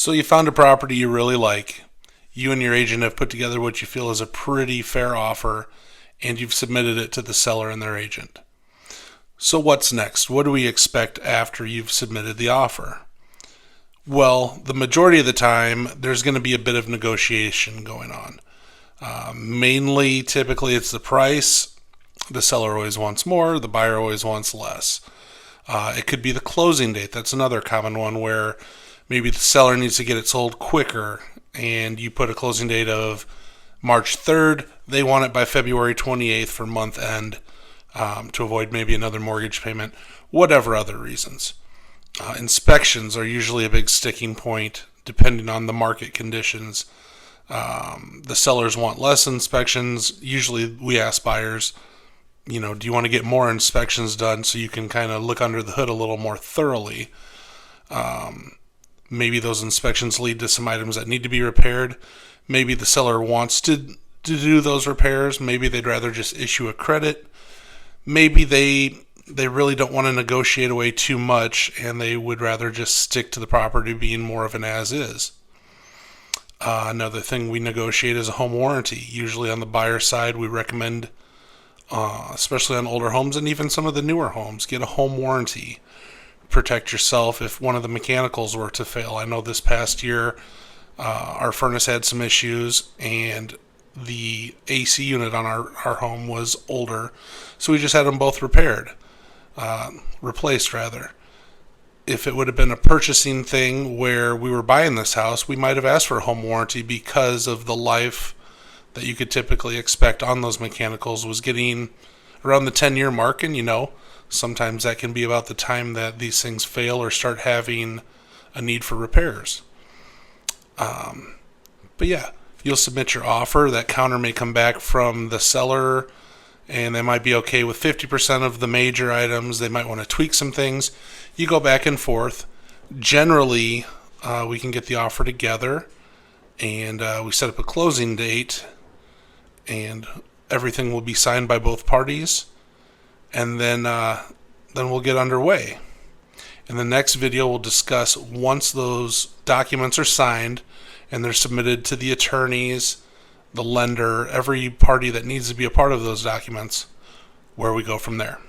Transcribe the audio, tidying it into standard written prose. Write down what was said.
So you found a property you really like. You and your agent have put together what you feel is a pretty fair offer, and you've submitted it to the seller and their agent. So what's next? What do we expect after you've submitted the offer? Well, the majority of the time, there's going to be a bit of negotiation going on. Mainly, typically, it's the price. The seller always wants more, the buyer always wants less. It could be the closing date. That's another common one where maybe the seller needs to get it sold quicker, and you put a closing date of March 3rd. They want it by February 28th for month end to avoid maybe another mortgage payment, whatever other reasons. Inspections are usually a big sticking point depending on the market conditions. The sellers want less inspections. Usually we ask buyers, do you want to get more inspections done so you can kind of look under the hood a little more thoroughly? Maybe those inspections lead to some items that need to be repaired. Maybe the seller wants to do those repairs. Maybe they'd rather just issue a credit. Maybe they really don't want to negotiate away too much, and they would rather just stick to the property being more of an as-is. Another thing we negotiate is a home warranty. Usually on the buyer side, we recommend, especially on older homes and even some of the newer homes, get a home warranty. Protect yourself if one of the mechanicals were to fail. I know this past year, our furnace had some issues, and the AC unit on our home was older, so we just had them both replaced rather. If it would have been a purchasing thing where we were buying this house, we might have asked for a home warranty because of the life that you could typically expect on those mechanicals was getting around the 10-year mark, and sometimes that can be about the time that these things fail or start having a need for repairs. But yeah, you'll submit your offer. That counter may come back from the seller, and they might be okay with 50% of the major items. They might want to tweak some things. You go back and forth. Generally, we can get the offer together, and we set up a closing date, and everything will be signed by both parties, and then we'll get underway. In the next video, we'll discuss once those documents are signed and they're submitted to the attorneys, the lender, every party that needs to be a part of those documents, where we go from there.